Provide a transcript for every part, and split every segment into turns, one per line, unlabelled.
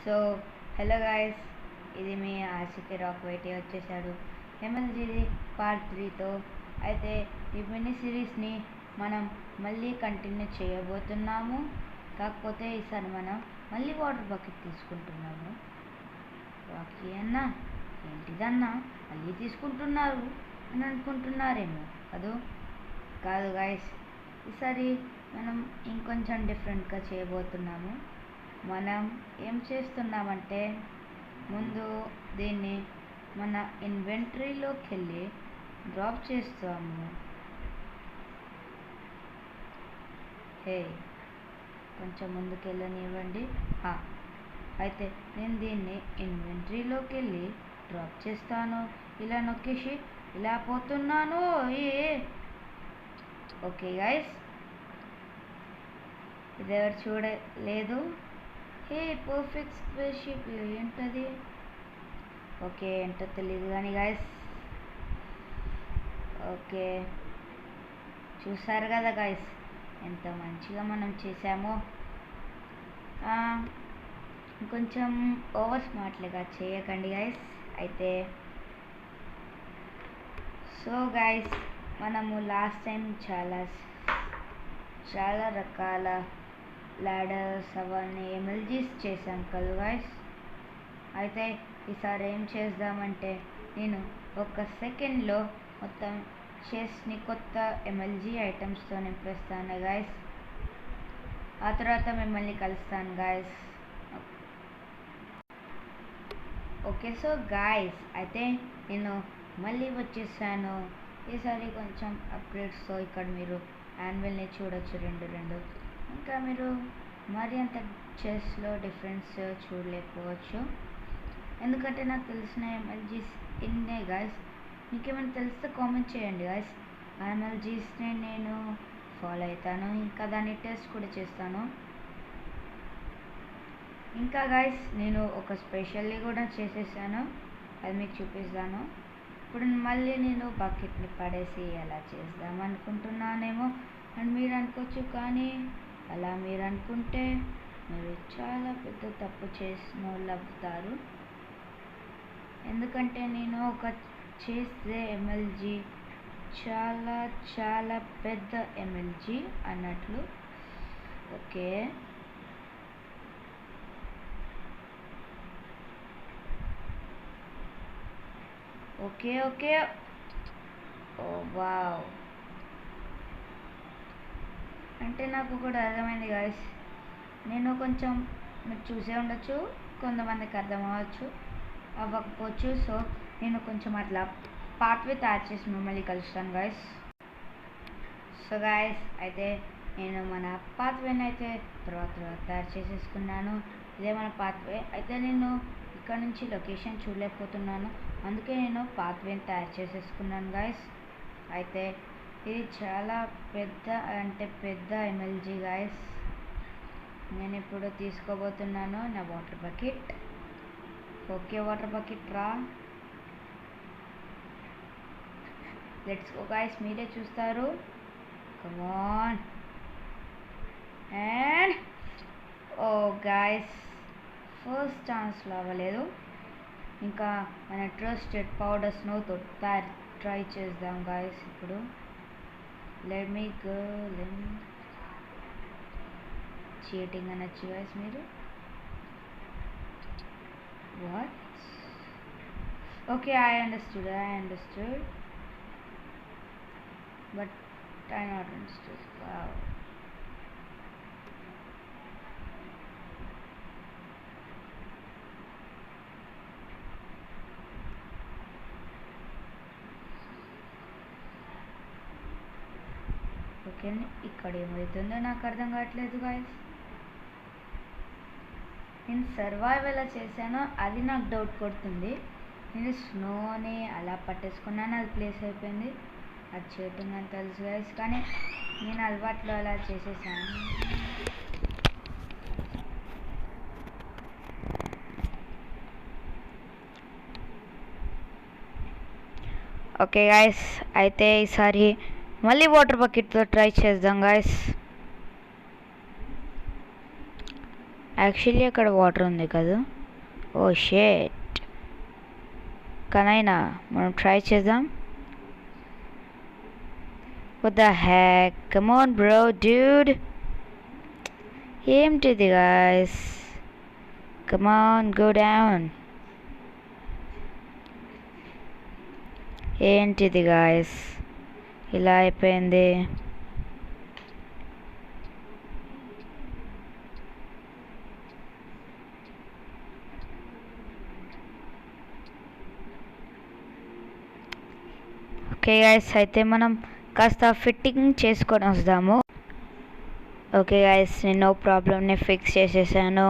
So hello guys, ఇది మీ Aashiqui rock YT వచ్చేసాడు ఎంఎల్జీది part 3తో. అయితే ఈ మినీ సిరీస్ని మనం మళ్ళీ కంటిన్యూ చేయబోతున్నాము. కాకపోతే ఈసారి మనం మళ్ళీ వాటర్ బకెట్ తీసుకుంటున్నాము. రాకీ అన్న ఏంటిదన్నా మళ్ళీ తీసుకుంటున్నారు అని అనుకుంటున్నారేమో కాదు గాయస్, ఈసారి మనం ఇంకొంచెం డిఫరెంట్గా చేయబోతున్నాము. మనం ఏం చేస్తున్నామంటే ముందు దీన్ని మన ఇన్వెంటరీలోకి వెళ్ళి డ్రాప్ చేస్తాము. కొంచెం ముందుకు వెళ్ళనివ్వండి. అయితే నేను దీన్ని ఇన్వెంటరీలోకి వెళ్ళి డ్రాప్ చేస్తాను. ఇలా నొక్కేసి ఇలా పోతున్నాను. ఓకే గైస్, ఇది ఎవరు చూడలేదు. పర్ఫెక్ట్ స్పేస్షిప్ ఏంటది? ఓకే ఏంటో తెలియదు కానీ గాయస్, ఓకే చూసారు కదా గాయస్, ఎంత మంచిగా మనం చేసామో. కొంచెం ఓవర్ స్మార్ట్గా చేయకండి గాయస్. అయితే సో గాయస్, మనము లాస్ట్ టైం చాలా రకాల లాడర్స్ అవన్నీ ఎమ్ఎల్జీస్ చేశాం కదా గాయస్. అయితే ఈసారి ఏం చేద్దామంటే నేను ఒక సెకండ్లో మొత్తం చెస్ని కొత్త ఎంఎల్జీ ఐటమ్స్తో నింపేస్తాను గాయస్. ఆ తర్వాత మిమ్మల్ని కలుస్తాను గాయస్. ఓకే సో గాయస్, అయితే నేను మళ్ళీ వచ్చేసాను. ఈసారి కొంచెం అప్గ్రేడ్స్తో. ఇక్కడ మీరు యాన్యువల్ని చూడొచ్చు, రెండు. ఇంకా మీరు మరి అంత చెస్లో డిఫరెన్స్ చూడలేకపోవచ్చు, ఎందుకంటే నాకు తెలిసిన ఎంఎల్జీస్ ఇన్నే గాయస్. మీకేమైనా తెలిస్తే కామెంట్ చేయండి గాయస్. ఆ ఎంఎల్జీస్ని నేను ఫాలో అవుతాను, ఇంకా దాన్ని టెస్ట్ కూడా చేస్తాను. ఇంకా గాయస్, నేను ఒక స్పెషల్లీ కూడా చేసేసాను, అది మీకు చూపిస్తాను. ఇప్పుడు మళ్ళీ నేను బకెట్ని పడేసి అలా చేద్దాం అనుకుంటున్నానేమో అని మీరు అనుకోవచ్చు. కానీ అలా మీరు అనుకుంటే మీరు చాలా పెద్ద తప్పు చేసిన వాళ్ళు అవుతారు. ఎందుకంటే నేను ఒక చేస్తే ఎంఎల్జీ చాలా పెద్ద ఎంఎల్జీ అన్నట్లు. ఓకే ఓ వావ్, అంటే నాకు కూడా అర్థమైంది గాయస్. నేను కొంచెం మీరు చూసే ఉండొచ్చు, కొంతమందికి అర్థం అవ్వకపోవచ్చు. సో నేను కొంచెం అట్లా పాత్వే తయారు చేసి మిమ్మల్ని కలుస్తాను గాయస్. సో గాయస్, అయితే నేను మన పాత్వేని అయితే తర్వాత తయారు చేసేసుకున్నాను. ఇదే మన పాత్వే. అయితే నేను ఇక్కడ నుంచి లొకేషన్ చూడలేకపోతున్నాను, అందుకే నేను పాత్వేని తయారు చేసేసుకున్నాను గాయస్. అయితే ఇది చాలా పెద్ద ఎంఎల్జీ గాయస్. నేను ఇప్పుడు తీసుకోబోతున్నాను నా water bucket. Okay water bucket రా, లెట్స్ గో గాయస్. మీరే చూస్తారు, come on. And oh guys, first ఛాన్స్లో అవ్వలేదు. ఇంకా మన ట్రస్టెడ్ పౌడర్ స్నోతో ట్రై చేద్దాం గాయస్. ఇప్పుడు లెట్ మీ గో. చీటింగ్ అనొచ్చు గాయస్ మీరు. What? Okay, I understood but I not understood. Wow. Okay, ఇక్కడ ఏమవుతుందో నాకు అర్థం కావట్లేదు గాయస్. నేను సర్వైవ్ ఎలా చేశానో అది నాకు డౌట్ కొడుతుంది. నేను స్నోని అలా పట్టేసుకున్నాను, అది ప్లేస్ అయిపోయింది. అది చేయటం అని తెలుసు గాయస్, కానీ నేను అలవాట్లో అలా చేసేసాను. ఓకే గాయస్, అయితే ఈసారి మళ్ళీ వాటర్ బకెట్తో ట్రై చేద్దాం గాయస్. యాక్చువల్లీ అక్కడ వాటర్ ఉంది కదా. ఓ షేట్, కనైనా మనం ట్రై చేద్దాం. What the heck? Come on bro, dude. ఏంటిది guys? Come on, go down. ఏంటిది guys? ఇలా అయిపోయింది. ఓకే గైస్, అయితే మనం కాస్త ఫిట్టింగ్ చేసుకొని వస్తాము. ఓకే గైస్, నేను నో ప్రాబ్లమ్ని ఫిక్స్ చేసేసాను.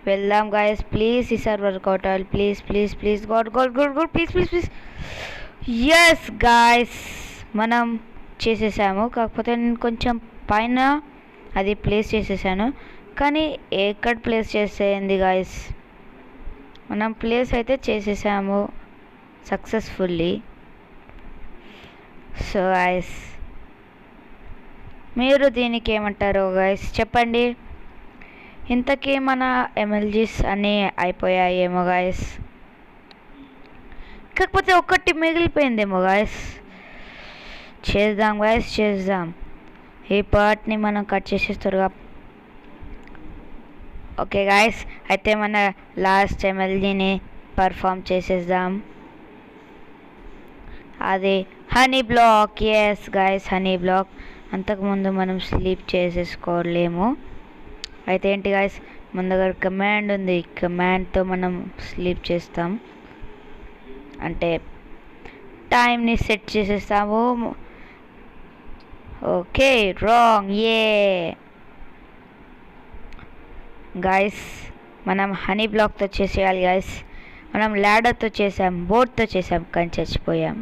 వెళ్దాం గైస్. ప్లీజ్ ఈసారి వర్కౌట్ అవ్వాలి. Please please please god god god god please please please. Yes guys, మనం చేసేసాము. కాకపోతే నేను కొంచెం పైన అది ప్లేస్ చేసేసాను, కానీ ఎక్కడ ప్లేస్ చేసేయండి గైస్. మనం ప్లేస్ అయితే చేసేసాము సక్సెస్ఫుల్లీ. సో గైస్, మీరు దీనికి ఏమంటారో గైస్ చెప్పండి. ఇంతకీ మన ఎమ్ఎల్జీస్ అన్నీ అయిపోయాయేమో గైస్. కాకపోతే ఒక్కటి మిగిలిపోయిందేమో గైస్. చేద్దాం గైస్, చేద్దాం. ఈ పార్ట్ని మనం కట్ చేసేస్తారుగా. ఓకే గైస్, అయితే మన లాస్ట్ ఎమ్ఎల్జీని పర్ఫామ్ చేసేద్దాం. అది honey block. Yes guys, honey block. అంతకుముందు మనం స్లీప్ చేసేసుకోలేము. అయితే ఏంటి గైస్, మన దగ్గర కమాండ్ ఉంది. కమాండ్తో మనం స్లీప్ చేస్తాం, అంటే టైంని సెట్ చేసేస్తాము. Okay, wrong. ఏ గైస్, మనం హనీ బ్లాక్తో చేసేయాలి గైస్. మనం ల్యాడర్తో చేసాం, బోర్డ్తో చేసాం, కానీ చచ్చిపోయాం.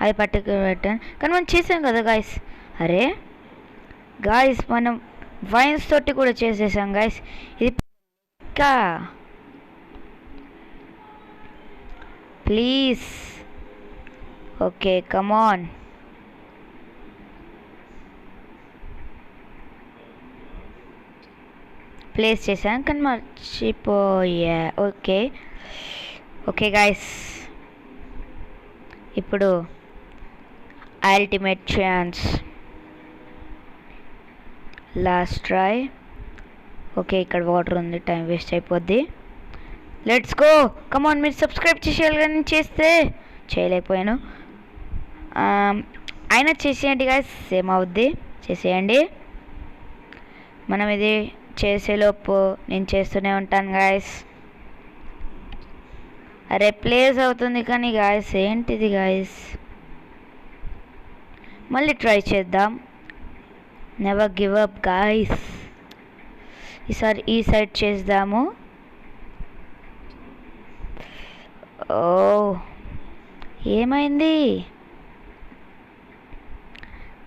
అది పట్టుకుని కానీ మనం చేసాం కదా గాయస్. అరే గాయస్, మనం వైన్స్ తోటి కూడా చేసేసాం గాయస్. ఇది ఇంకా ప్లీజ్. Okay, come on. ప్లేస్ చేశాను కానీ మర్చిపోయా. ఓకే ఓకే గాయస్, ఇప్పుడు ultimate chance, last try. Okay, ఇక్కడ వాటర్ ఉంది, టైం వేస్ట్ అయిపోద్ది. లెట్స్ గో, కమాన్. మీరు సబ్స్క్రైబ్ చేసేయాలి కానీ చేస్తే చేయలేకపోయాను. అయినా చేసేయండి గాయస్, సేమ్ అవుద్ది, చేసేయండి. మనం ఇది చేసేలోపు నేను చేస్తూనే ఉంటాను గాయస్. అరే ప్లేస్ అవుతుంది కానీ గాయస్, ఏంటిది గాయస్. మళ్ళీ ట్రై చేద్దాం. Never give up guys. ఈసారి ఈ సైడ్ చేద్దాము. ఓ ఏమైంది?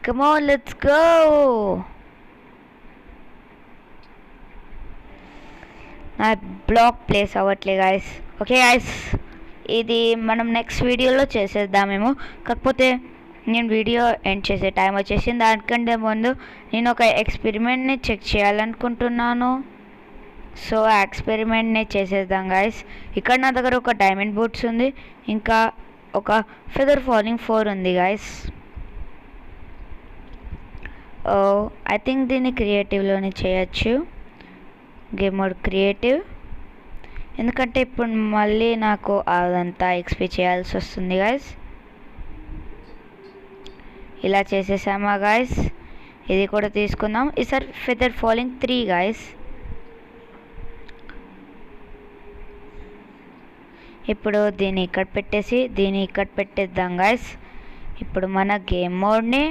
Come on, let's go. నా బ్లాక్ ప్లేస్ అవ్వట్లే గాయస్. ఓకే గాయస్, ఇది మనం నెక్స్ట్ వీడియోలో చేసేద్దామేమో. కాకపోతే నేను వీడియో ఎండ్ చేసే టైం వచ్చేసింది. దానికంటే ముందు నేను ఒక ఎక్స్పెరిమెంట్ని చెక్ చేయాలనుకుంటున్నాను. సో ఆ ఎక్స్పెరిమెంట్ని చేసేద్దాం గాయస్. ఇక్కడ నా దగ్గర ఒక డైమండ్ బూట్స్ ఉంది, ఇంకా ఒక ఫెదర్ ఫాలింగ్ 4 ఉంది గాయస్. ఐ థింక్ దీన్ని క్రియేటివ్లోనే చేయొచ్చు, గేమ్ మోడ్ క్రియేటివ్. ఎందుకంటే ఇప్పుడు మళ్ళీ నాకు అదంతా ఎక్స్పీ చేయాల్సి వస్తుంది గాయస్. ఇలా చేసేసామా గాయస్. ఇది కూడా తీసుకుందాం. ఈసారి ఫెదర్ ఫాలింగ్ 3 గాయస్. ఇప్పుడు దీన్ని ఇక్కడ పెట్టేసి దీన్ని ఇక్కడ పెట్టేద్దాం గాయస్. ఇప్పుడు మన గేమ్ మోడ్ని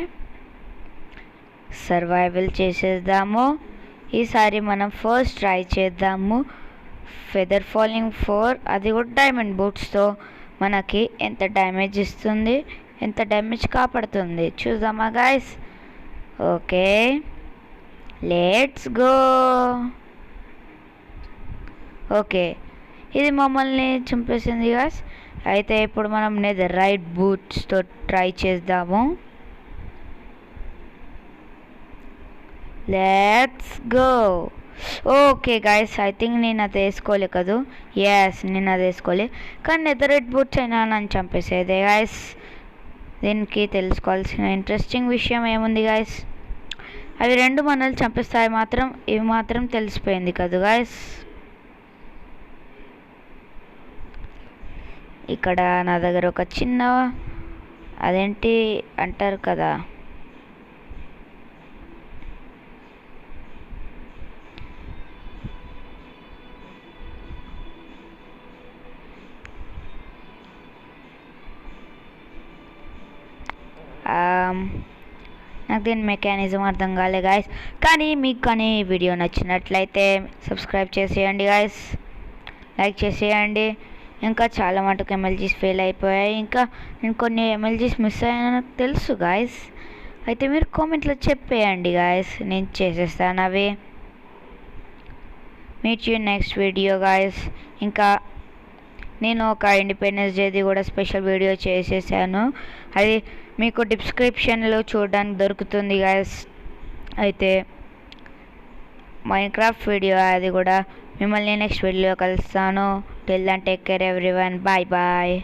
సర్వైవల్ చేసేద్దాము. ఈసారి మనం ఫస్ట్ ట్రై చేద్దాము ఫెదర్ ఫాలింగ్ 4, అది కూడా డైమండ్ బూట్స్తో మనకి ఎంత డ్యామేజ్ ఇస్తుంది, ఎంత డ్యామేజ్ కాపాడుతుంది చూద్దామా guys. Okay, let's go. Okay, ఇది మమ్మల్ని చంపేసింది గాయస్. అయితే ఇప్పుడు మనం నెదర్ రైట్ బూట్స్తో ట్రై చేద్దాము. Let's go. Okay guys, I think నేను అది వేసుకోలే కదూ. ఎస్, నేను అది వేసుకోలే. కానీ నెదరెడ్ బూట్స్ అయినా నన్ను చంపేసేదే గాయస్. దీనికి తెలుసుకోవాల్సిన ఇంట్రెస్టింగ్ విషయం ఏముంది గాయస్, అవి రెండు మనల్ని చంపేస్తాయి మాత్రం, ఇవి మాత్రం తెలిసిపోయింది కదా గాయస్. ఇక్కడ నా దగ్గర ఒక చిన్న అదేంటి అంటారు కదా, నాకు దీని మెకానిజం అర్థం కాలే గాయస్. కానీ మీకు కానీ ఈ వీడియో నచ్చినట్లయితే సబ్స్క్రైబ్ చేసేయండి గాయస్, లైక్ చేసేయండి. ఇంకా చాలా మటుకు ఎమ్ఎల్జీస్ ఫెయిల్ అయిపోయాయి, ఇంకా నేను కొన్ని ఎమ్ఎల్జీస్ మిస్ అయ్యాను నాకు తెలుసు గాయస్. అయితే మీరు కామెంట్లో చెప్పేయండి గాయస్, నేను చేసేస్తాను అవి. Meet you next video guys. ఇంకా నేను ఒక ఇండిపెండెన్స్ డేది కూడా స్పెషల్ వీడియో చేసేసాను, అది మీకు డిస్క్రిప్షన్లో చూడడానికి దొరుకుతుంది గాయస్. అయితే మైన్క్రాఫ్ట్ వీడియో అది కూడా మిమ్మల్ని నెక్స్ట్ వీడియోలో కలుస్తాను. Till then take care everyone, bye bye.